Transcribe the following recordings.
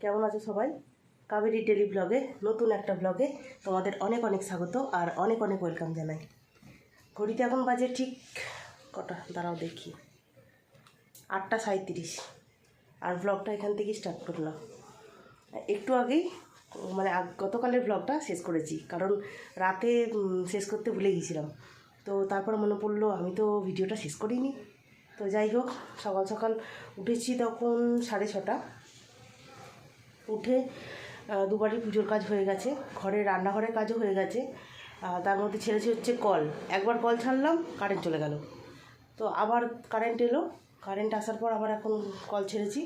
কেমন আছো সবাই? কাবেরী ডেলি ব্লগে নতুন একটা ব্লগে তোমাদের অনেক অনেক স্বাগত আর অনেক অনেক ওয়েলকাম জানাই। ঘড়িতে এখন বাজে ঠিক কটা দাঁড়াও দেখি, 8:37। আর ব্লগটা এখান থেকেই স্টার্ট করলাম। একটু আগেই মানে গতকালের ব্লগটা শেষ করেছি, কারণ রাতে শেষ করতে ভুলে গিয়েছিলাম। তো তারপর মনে পড়লো আমি তো ভিডিওটা শেষ করিনি। তো যাই হোক, সকাল সকাল উঠেছি তখন 6:30। উঠে দুবারই পুজোর কাজ হয়ে গেছে, ঘরের রান্নাঘরের কাজও হয়ে গেছে। তার মধ্যে ছেড়েছি হচ্ছে কল। একবার কল ছাড়লাম, কারেন্ট চলে গেল। তো আবার কারেন্ট এলো, কারেন্ট আসার পর আবার এখন কল ছেড়েছি।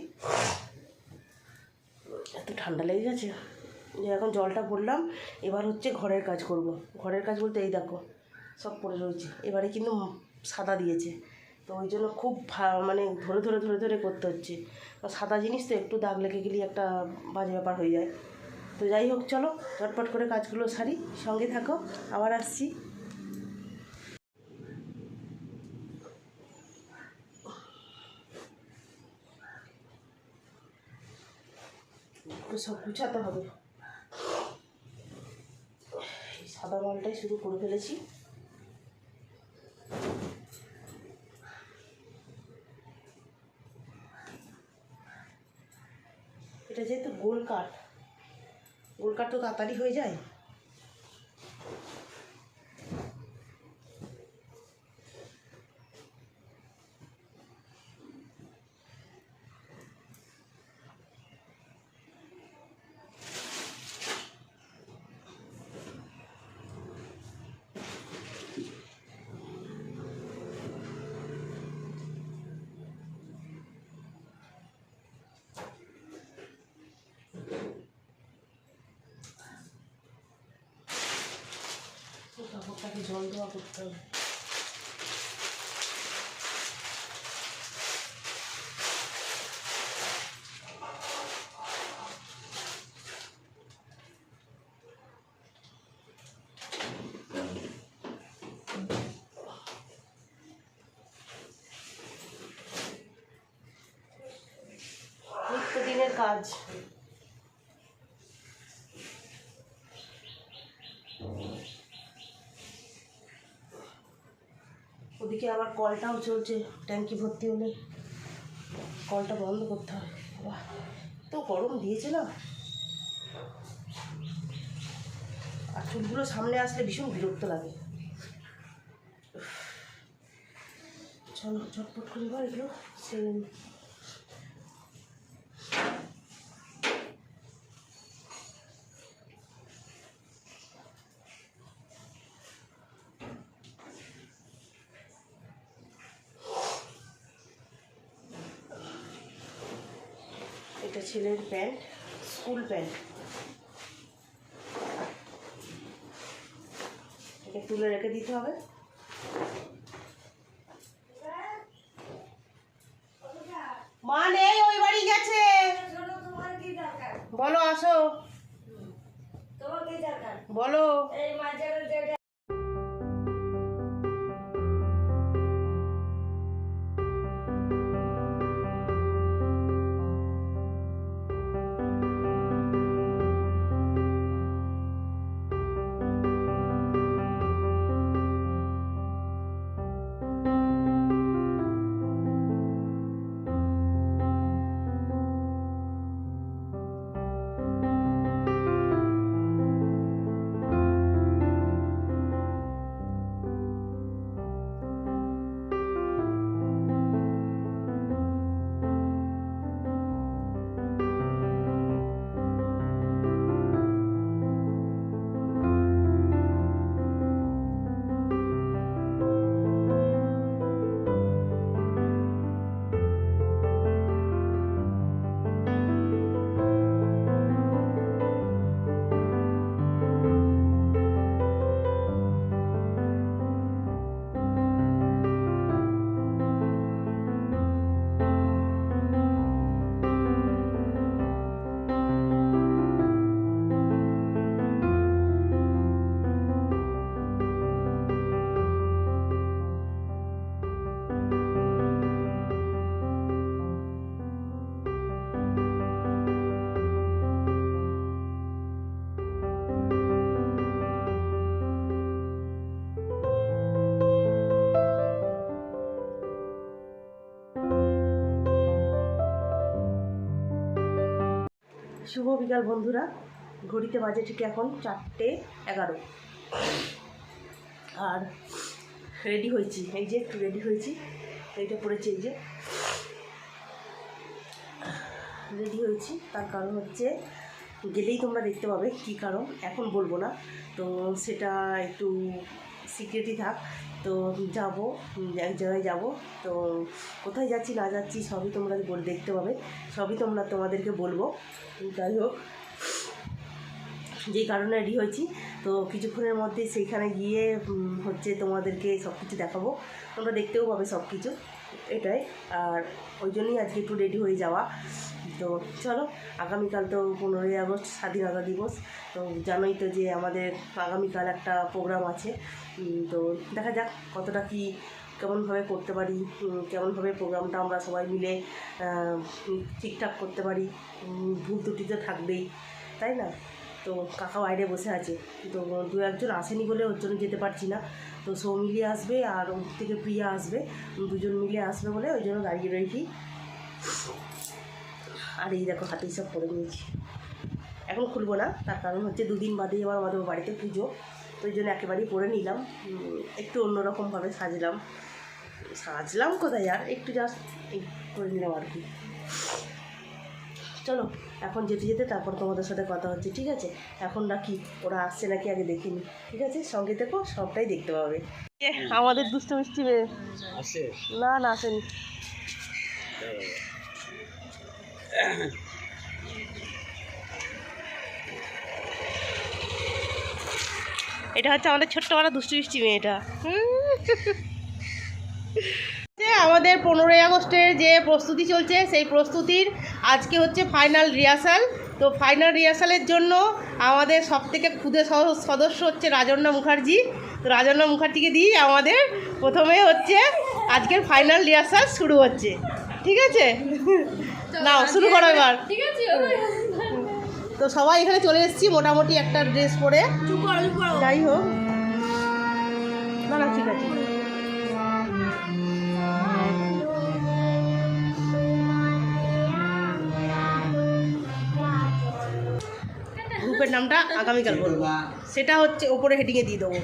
এত ঠান্ডা লেগে গেছে যে এখন জলটা ভরলাম। এবার হচ্ছে ঘরের কাজ করব। ঘরের কাজ বলতে এই দেখো সব পড়ে রয়েছে। এবারে কিন্তু সাদা দিয়েছে, তো ওই জন্য খুব মানে ধরে ধরে ধরে ধরে করতে হচ্ছে। সাদা জিনিস তো একটু দাগ লেগে গেলেই একটা বাজে ব্যাপার হয়ে যায়। তো যাই হোক, চলো ঝটপট করে কাজগুলো সারি, সঙ্গে থাকো, আবার আসছি। সব গুছাতে হবে। এই সাদা মালটাই শুরু করে ফেলেছি। এটা যেহেতু গোল কাঠ তো তাড়াতাড়ি হয়ে যায়। কাপড়টাকে জল দেওয়া করতে হবে। নিত্যদিনের কাজ। ওদিকে আবার কলটাও চলছে, ট্যাঙ্কি ভর্তি হলে কলটা বন্ধ করতে হবে। বাহ, তো গরম দিয়েছে না। আর চুলগুলো সামনে আসলে ভীষণ বিরক্ত লাগে। চলো ঝটপট করে এবার এগুলো সেরে নিই। এটা ছেলের প্যান্ট, স্কুল প্যান্ট। এটা তুলে রেখে দিতে হবে। মা নেই, ওই বাড়ি গেছে। বলো, আসো, বলো। শুভ বিকাল বন্ধুরা, ঘড়িতে বাজে ঠিক এখন 4:11 আর রেডি হয়েছি। এই যে একটু রেডি হয়েছি, এইটা পড়েছি, এই যে রেডি হয়েছি। তার কারণ হচ্ছে গেলেই তোমরা দেখতে পাবে কী কারণ, এখন বলবো না, তো সেটা একটু সিক্রেটই থাক। তো যাব, এক জায়গায় যাব, তো কোথায় যাচ্ছি না যাচ্ছি সবই তোমরা দেখতে পাবে, সবই তোমাদেরকে বলবো। যাই হোক, যেই কারণে রেডি হয়েছি, তো কিছুক্ষণের মধ্যে সেইখানে গিয়ে হচ্ছে তোমাদেরকে সব কিছু দেখাবো, তোমরা দেখতেও পাবে সব কিছু, এটাই। আর ওই জন্যই আজকে একটু রেডি হয়ে যাওয়া। তো চলো, আগামীকাল তো 15ই আগস্ট স্বাধীনতা দিবস, তো জানোই তো যে আমাদের আগামীকাল একটা প্রোগ্রাম আছে। তো দেখা যাক কতটা কি কেমনভাবে করতে পারি, কেমনভাবে প্রোগ্রামটা আমরা সবাই মিলে ঠিকঠাক করতে পারি। ভুল ত্রুটি তো থাকবেই, তাই না? তো কাকা বাইরে বসে আছে, তো 2-1 জন আসেনি বলে ওর জন্য যেতে পারছি না। তো সৌমিলি আসবে আর ওর থেকে প্রিয়া আসবে, 2জন মিলে আসবে বলে ওই জন্য দাঁড়িয়ে রয়েছি। আর এই দেখো হাতেই সব পরে নিয়েছি, এখন খুলবো না, তার কারণ হচ্ছে 2 দিন বাদেই আবার আমাদের বাড়িতে পুজো, তো ওই জন্য একেবারেই পরে নিলাম। একটু অন্যরকমভাবে সাজলাম কোথায় আর একটু জাস্ট করে নিলাম আর কি। চলো এখন যেতে যেতে তারপর তোমাদের সাথে কথা হচ্ছে, ঠিক আছে? এখন রাখি, ওরা আসছে নাকি আগে দেখিনি, ঠিক আছে? সঙ্গে থেকো, সবটাই দেখতে পাবে। আমাদের দুষ্ট মিষ্টি মেয়ে না আসেনি। এটা হচ্ছে আমাদের ছোট্টবেলা দুষ্টু মিষ্টি মেয়েটা। আমাদের 15ই আগস্টের যে প্রস্তুতি চলছে, সেই প্রস্তুতির আজকে হচ্ছে ফাইনাল রিহার্সাল। তো ফাইনাল রিহার্সালের জন্য আমাদের সবথেকে ক্ষুদে সদস্য হচ্ছে রাজন্না মুখার্জি। তো রাজন্না মুখার্জিকে দিয়ে আমাদের প্রথমে হচ্ছে আজকের ফাইনাল রিহার্সাল শুরু হচ্ছে, ঠিক আছে? নাও শুরু করো এবার। তো সবাই এখানে চলে এসেছি মোটামুটি একটা ড্রেস পরে, যাই হোক না ঠিক আছে। গ্রুপের নামটা আগামীকাল বলবো, সেটা হচ্ছে ওপরে হেডিংয়ে দিয়ে দেবো।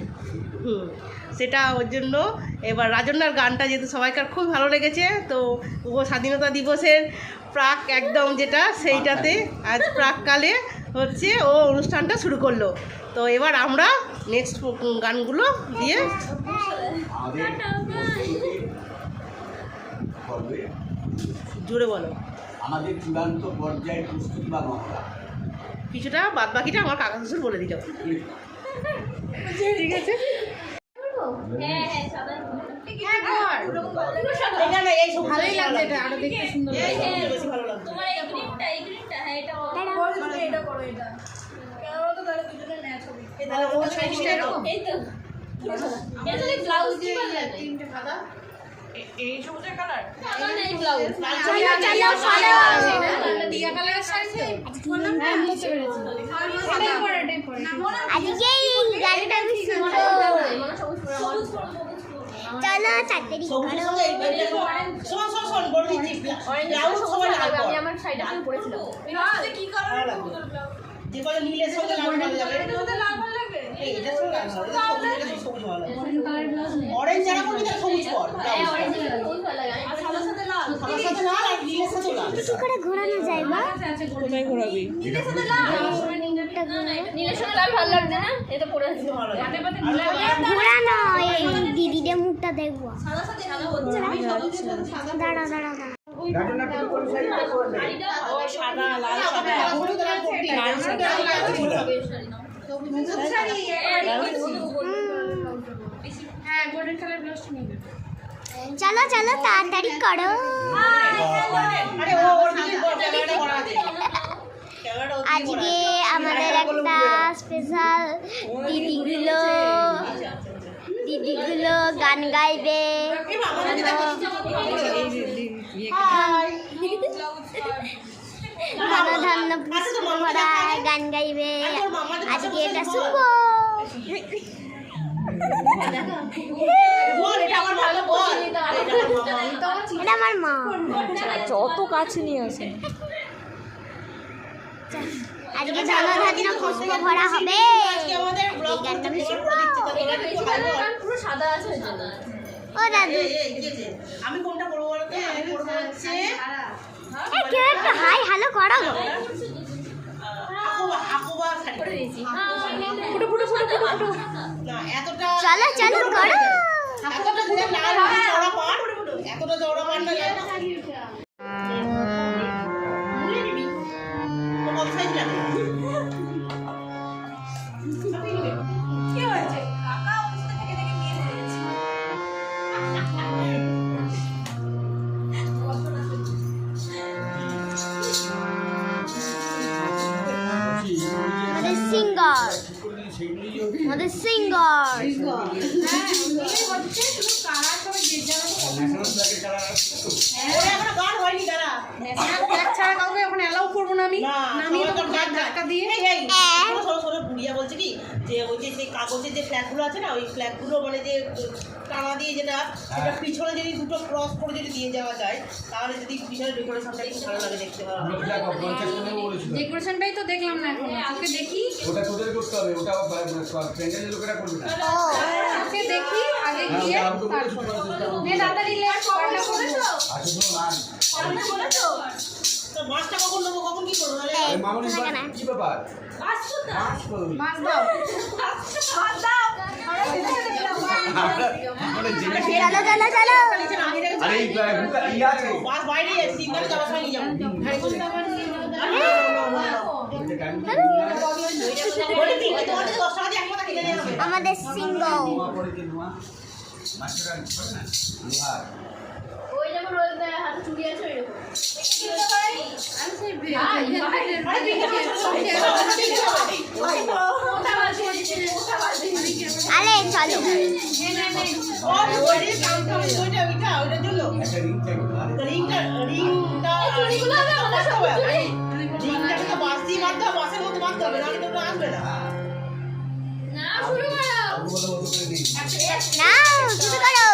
সেটা ওর জন্য এবার রাজন্নার গানটা যেহেতু সবাইকার খুব ভালো লেগেছে, তো ও স্বাধীনতা দিবসের প্রাক একদম যেটা, সেইটাতে আজ প্রাককালে হচ্ছে ও অনুষ্ঠানটা শুরু করলো। তো এবার আমরা নেক্সট গানগুলো দিয়ে জোরে বলো। আমাদের চূড়ান্ত পর্যায়ে প্রস্তুতি বা মহড়া, কিছুটা বাদ বাকিটা আমার কাকা শ্বশুর বলে দিল, ঠিক আছে? ভালোই লাগছে, এটা আরো দেখতে সুন্দর বেশি ভালো লাগছে। তোমার এই গ্রিনটা হ্যাঁ এটা এটা করো, এটা কেন তো তাহলে দুজনে ম্যাচ হবে। এটা ও সাইজটা এরকম, এই তো এটা তো ব্লাউজ কি ভালো লাগে, তিনটে সাদা, এই সবুজের কালার না এই ব্লাউজ চলো সাদা দিয়া কালারের শাড়ি তো বললাম না, বুঝতে পেরেছি। এটাই পরে আজকে এই গাড়িটা আমি সুন্দর মানে সবুজ চলো চাকরি করো। শোন বড় দিচ্ছি ব্লাউজ সবাই লাল, আমি আমার সাইডে পরেছিলাম ব্লাউজে কি কালার লাগবে, যে বলে নীলের সঙ্গে লাল ভালো লাগে, এটা তো লাল ভালো লাগবে, এইটা সঙ্গে লাল সবুজ ভালো লাগে, অরেঞ্জ কালার ব্লাউজ নেই, অরেঞ্জ যারা পরবি তারা সবুজ পর, হ্যাঁ অরেঞ্জ সবুজ ভালো লাগে, আর সাদার সাথে লাল, সাদার সাথে লাল আর নীলের সাথে লাল। কি করে ঘোরানো যায় বা কোথায় ঘোরাবি? নীলের সাথে লাল, নীলের সাথে লাল ভালো লাগছে না, এটা পরে আছে ভালো লাগে, হাতে পাতে ঘোরানো। এই দিদিদের মুখটা দেখবো, সাদা সাথে সাদা হচ্ছে, আমি সবুজের সাথে সাদা, দাঁড়া ও সাদা লাল সাদা লাল সাদা সবুজ শাড়ি, হ্যাঁ গোল্ডেন কালার ব্লাউজ নিবে। চলো চলো তাড়াতাড়ি করো। আরে ও ওর দিকে ক্যামেরাটা করা দে। আজকে আমাদের একটা স্পেশাল দিদিগুলো গান গাইবে, ধন্য পুষ্পরা গান গাইবে, আজকে এটা শুনবো। এটা আমার মা, যত কাছে নিয়ে আসে। আজকে জনধান্য পুষ্প ভরা হবে। আজকে আমাদের ব্লগ এই গানটা আমি শুনবো। পুরো সাদা আছে ও দাদু, আমি কোনটা করবো বলতো? আমি করবো হচ্ছে কেউ একটু হাই হ্যালো করো গো। হাকুবা শাড়ি। না এতটা চলো চলো করো। এতটা পুরো লাল চওড়া পাড়, এতটা চওড়া পাড় না লাগে। তো কত সাইজ লাগে? কি হয়েছে কাকা অবস্থা থেকে থেকে নিয়ে যাচ্ছে আমাদের সিঙ্গার, আমাদের সিঙ্গার। ওরে এখনো গান হয়নি দাঁড়া। না, সবাই তো গান ধাক্কা দিয়ে। এই, শোনো, বুড়িয়া বলছে কি যে ওই যে সেই কাগজের যে ফ্ল্যাগগুলো আছে না, ওই ফ্ল্যাগগুলো মানে যে টানা দিয়ে যেটা সেটা পিছনে যদি দুটো ক্রস করে যদি দিয়ে যাওয়া যায়, তাহলে যদি পিছনে ডেকোরেশনটা একটু ভালো লাগে দেখতে পাওয়া। ডেকোরেশনটাই তো দেখলাম না এখন আজকে দেখি ওটা তোদের করতে হবে, ওটা প্যান্ডেলের লোকেরা করবে না। আজকে দেখি আগে গিয়ে নে তাড়াতাড়ি লে পারলা করেছো আচ্ছা শোনো না, পারলা করেছো তো মাছটা কখন নেবো, কখন কি করবো তাহলে? এই মামুনি কি ব্যাপার? মাছ তো দাও মাছ করবি। মাছ দাও মাছ দাও আমরা জেনে চলো চলো চলো। আরে এই বুকা ই আছে। মাছ বাইরে যাচ্ছি, মানে যাওয়ার সময় নিয়ে যাবো। বলি কি, ওই তোমাদের 10 টাকা দিয়ে এক মাথা কিনে নেওয়া হবে। আমাদের সিঙ্গার। নোয়া পড়ে কি নোয়া? মাছটা করে না? লোহার। ওই যেমন ওই হাতে চুড়ি আছে ওই রকম কিনতে পারি আমি সেই ওটা বাজে ওটা বাজে আলে চলো। ওইটার জন্য একটা রিং থাকবে আর রিংটা চুড়িগুলো হবে আমাদের সব চুড়ি রিংটাকে তো বাস দিয়ে বাঁধতে হবে, বাসের মধ্যে বাঁধতে হবে, নাহলে তো ওটা আসবে না। না শুরু করো আবু বলে মতো করে দিই। নাও শুরু করো।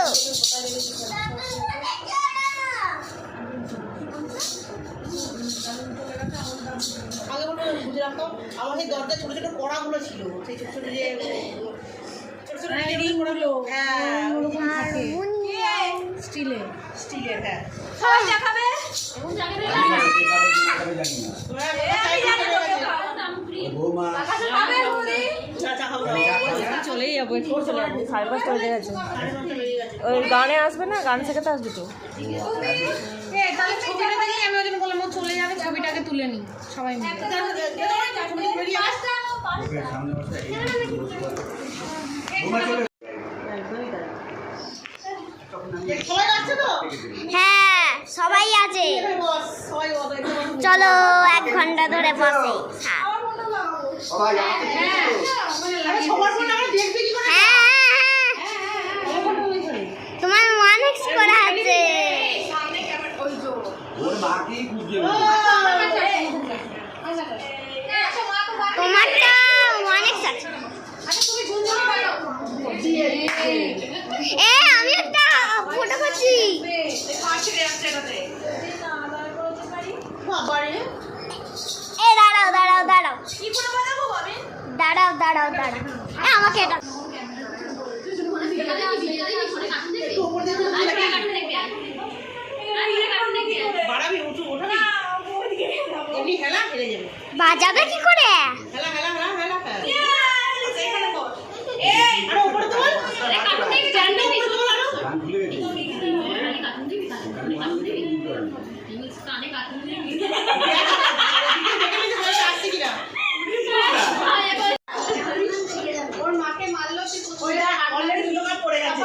আগে বলতে বুঝে রাখতাম, আমার সেই দরজায় ছোট ছোট কড়াগুলো ছিল, সেই ছোট ছোট যে ছোট ছোট রিংগুলো, হ্যাঁ স্টিলের স্টিলের, হ্যাঁ। সবাই দেখাবে এবং জায়গা আমি দেখাবে না, এই কাগজে জানি না। এই জানে তো কেউ খাওয়া দাম ফ্রি ও বৌমা কাছে খাবে বৌদি চা চা খাবো। চলেই যাবো, একটু চলে যাবো, 5:30 বেজে গেছে। সাড়ে 9টা বেজে গেছে। ওই গানে আসবে না, গান শেখাতে আসবে তো। তাহলে ছবিটা দেখি আমি ওই জন্য বললাম ও চলে যাবে ছবিটাকে তুলে নি সবাই মিলে ওকে সামনে বসে এই বৌমা চলে সবাই আসছে তো? হ্যাঁ সবাই আছে। বস, সবাই বস, একদম বস। চলো 1 ঘন্টা ধরে বসে। সবাই আমাকে আরে সবার ফোন আমরা দেখবি কি করে? হ্যাঁ তোমার অনেক করা আছে। ওর মাকেই খুঁজছে। তোমারটা অনেক আছে। আমি একটা ফটো করছি। বাবারে, দাঁড়াও দাঁড়াও দাঁড়াও দাঁড়াও দাঁড়াও দাঁড়াও। আমাকে এটা বাড়াবি, উঠাবি? এমনি হেলা হেলে যাবে। বাজাবে কি করে? হেলা হেলা হেলা হেলা হেলা। আরে উপরে তোল। স্ট্যান্ডে উপরে তোল আরো। গান খুলে গেছে। দেখে নিতে বলে আসছে কিনা। ওইটা already দুটো কাপ পড়ে গেছে।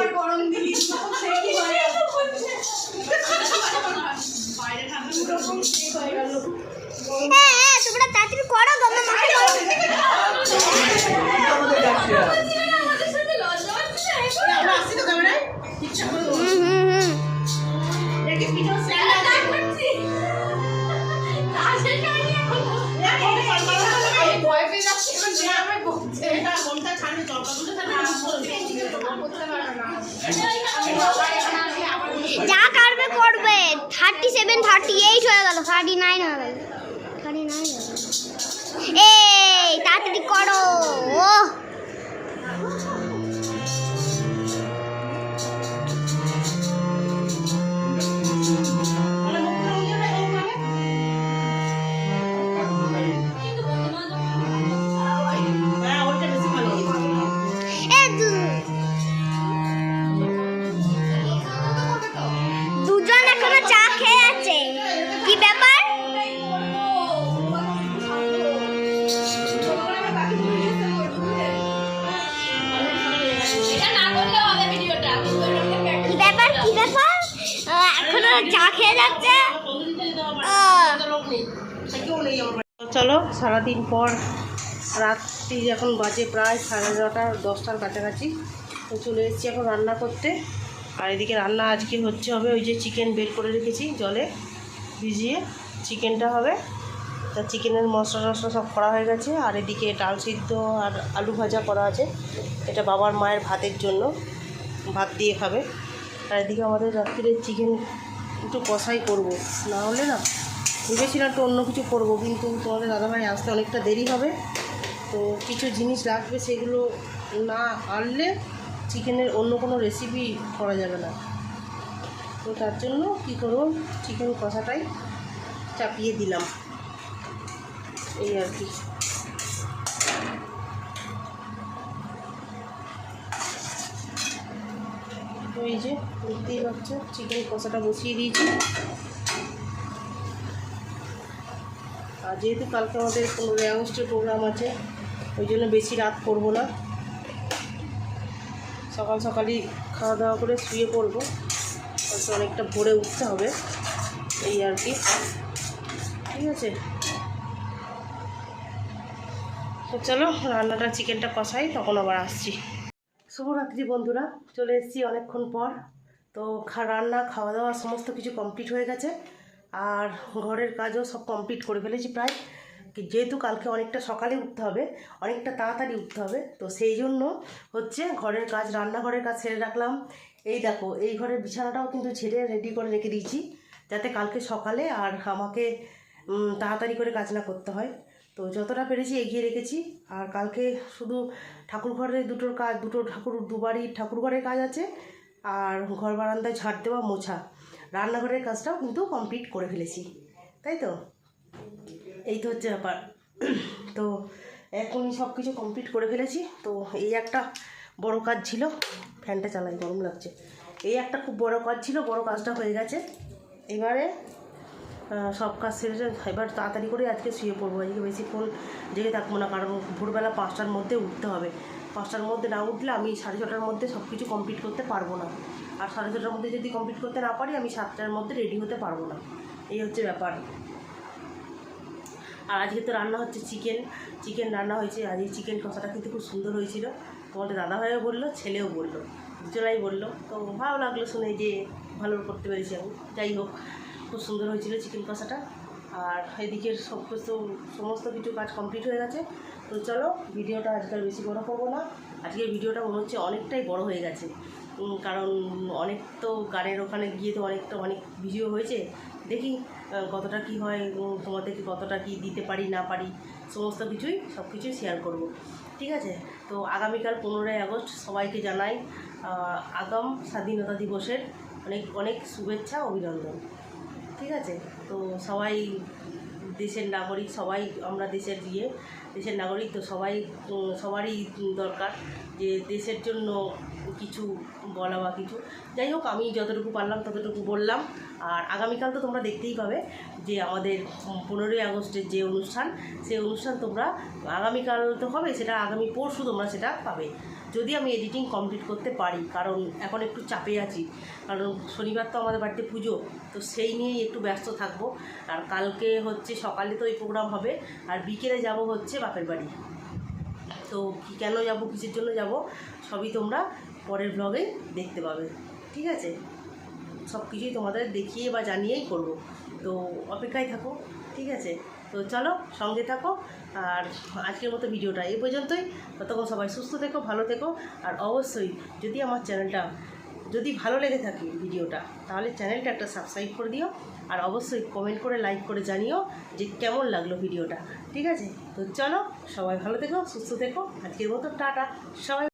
হ্যাঁ তোমরা তাড়াতাড়ি করো গো, আমার মাকে করো। আমরা আসছি তো ক্যামেরায়? ঠিকঠাক করে তোল। দেখিস পিছনে stand আছে। এটা কোনটা ছাড়বি, তরকাগুলো ছাড়বি, যা করবে করবে। 37 38 হয়ে গেল, 39 হয়ে গেল, 39 হয়ে গেল। ব্যাপার এখনো চা খেয়ে যাচ্ছে চলো সারাদিন পর রাত্রি এখন বাজে প্রায় 9:30 10টার কাছাকাছি, তো চলে এসেছি এখন রান্না করতে। আর এদিকে রান্না আজকে হবে ওই যে চিকেন বের করে রেখেছি জলে ভিজিয়ে, চিকেনটা হবে। তা চিকেনের মশলা টশলা সব করা হয়ে গেছে। আর এদিকে ডাল সিদ্ধ আর আলু ভাজা করা আছে, এটা বাবার মায়ের ভাতের জন্য, ভাত দিয়ে খাবে। আর এদিকে আমাদের রাত্রিরে চিকেন একটু কষাই করব, না হলে না ভেবেছিলাম একটু অন্য কিছু করবো, কিন্তু তোমাদের দাদাভাই আসতে অনেকটা দেরি হবে, তো কিছু জিনিস লাগবে, সেগুলো না আনলে চিকেনের অন্য কোনো রেসিপি করা যাবে না। তো তার জন্য কী করব, চিকেন কষাটাই চাপিয়ে দিলাম, এই আর কি। তো এই যে দেখতেই পাচ্ছ চিকেন কষাটা বসিয়ে দিয়েছি। আর যেহেতু কালকে আমাদের 15 আগস্টের প্রোগ্রাম আছে, ওই জন্য বেশি রাত করব না, সকাল সকালই খাওয়া দাওয়া করে শুয়ে পড়বো, হয়তো অনেকটা ভোরে উঠতে হবে, এই আর কি। ঠিক আছে, তো চলো রান্নাটা চিকেনটা কষাই, তখন আবার আসছি। শুভরাত্রি বন্ধুরা, চলে এসেছি অনেকক্ষণ পর। তো রান্না খাওয়া দাওয়া সমস্ত কিছু কমপ্লিট হয়ে গেছে, আর ঘরের কাজও সব কমপ্লিট করে ফেলেছি প্রায়। যেহেতু কালকে অনেকটা সকালে উঠতে হবে, অনেকটা তাড়াতাড়ি উঠতে হবে, তো সেই জন্য ঘরের কাজ, রান্নাঘরের কাজ ছেড়ে রাখলাম। এই দেখো, এই ঘরের বিছানাটাও কিন্তু ঝেড়ে রেডি করে রেখে দিয়েছি, যাতে কালকে সকালে আর আমাকে তাড়াতাড়ি করে কাজ না করতে হয়। তো যতটা পেরেছি এগিয়ে রেখেছি। আর কালকে শুধু ঠাকুর ঘরের দুবারই ঠাকুর ঘরের কাজ আছে, আর ঘর বারান্দায় ঝাড় দেওয়া, মোছা, রান্নাঘরের কাজটাও কিন্তু কমপ্লিট করে ফেলেছি, তাই তো। এই তো হচ্ছে ব্যাপার। তো এখনই সব কিছু কমপ্লিট করে ফেলেছি। তো এই একটা বড় কাজ ছিল, ফ্যানটা চালাই, গরম লাগছে। এই একটা খুব বড় কাজ ছিল, বড় কাজটা হয়ে গেছে। এবারে সব কাজ সেরে এবার তাড়াতাড়ি করে আজকে শুয়ে পড়বো। আজকে বেশিক্ষণ জেগে থাকবো না, কারণ ভোরবেলা 5টার মধ্যে উঠতে হবে। 5টার মধ্যে না উঠলে আমি 6:30টার মধ্যে সব কিছু কমপ্লিট করতে পারবো না। আর 6:30টার মধ্যে যদি কমপ্লিট করতে না পারি, আমি 7টার মধ্যে রেডি হতে পারবো না, এই হচ্ছে ব্যাপার। আর আজকে তো রান্না হচ্ছে চিকেন রান্না হয়েছে। আজ এই চিকেন কষাটা কিন্তু খুব সুন্দর হয়েছিল, তোমাদের দাদাভাইও বললো, ছেলেও বললো, দুজনাই বললো। তো ভালো লাগলো শুনে যে ভালো করতে পেরেছি আমি। যাই হোক, খুব সুন্দর হয়েছিল চিকেন কষাটা। আর এদিকের সমস্ত কিছু কাজ কমপ্লিট হয়ে গেছে। তো চলো, ভিডিওটা আজকাল বেশি বড় করবো না। আজকের ভিডিওটা মনে হচ্ছে অনেকটাই বড় হয়ে গেছে, কারণ অনেক তো গানের ওখানে গিয়ে তো অনেক ভিডিও হয়েছে। দেখি কতটা কি হয়, তোমাদেরকে কতটা কি দিতে পারি না পারি, সমস্ত সব কিছুই শেয়ার করব। ঠিক আছে, তো আগামীকাল 15 আগস্ট সবাইকে জানাই আগাম স্বাধীনতা দিবসের অনেক শুভেচ্ছা, অভিনন্দন। ঠিক আছে, তো সবাই দেশের নাগরিক, সবাই আমরা দেশের নাগরিক, তো সবারই দরকার যে দেশের জন্য কিছু বলা বা কিছু। যাই হোক, আমি যতটুকু পারলাম ততটুকু বললাম। আর আগামীকাল তো তোমরা দেখতেই পাবে যে আমাদের 15 আগস্টের যে অনুষ্ঠান, সেই অনুষ্ঠান তোমরা আগামীকাল তো হবে, সেটা আগামী পরশু তোমরা সেটা পাবে, যদি আমি এডিটিং কমপ্লিট করতে পারি। কারণ এখন একটু চাপে আছি, কারণ শনিবার তো আমাদের বাড়িতে পুজো, তো সেই নিয়েই একটু ব্যস্ত থাকবো। আর কালকে সকালে তো এই প্রোগ্রাম হবে, আর বিকেলে যাব বাপের বাড়ি। তো কেন যাব, কিসের জন্য যাব, সবই তোমরা পরের ব্লগে দেখতে পাবে। ঠিক আছে, সব কিছুই তোমাদের দেখিয়ে বা জানিয়েই করব, তো অপেক্ষায় থাকো। ঠিক আছে, তো চলো সঙ্গে থাকো। আর আজকের মতো ভিডিওটা এই পর্যন্তই। ততক্ষণ সবাই সুস্থ থেকো, ভালো থেকো। আর অবশ্যই যদি আমার চ্যানেলটা যদি ভালো লেগে থাকে ভিডিওটা, তাহলে চ্যানেলটা একটা সাবস্ক্রাইব করে দিও। আর অবশ্যই কমেন্ট করে লাইক করে জানিও যে কেমন লাগলো ভিডিওটা। ঠিক আছে, তো চলো সবাই ভালো থেকো, সুস্থ থেকো। আজকের মতো টাটা সবাই।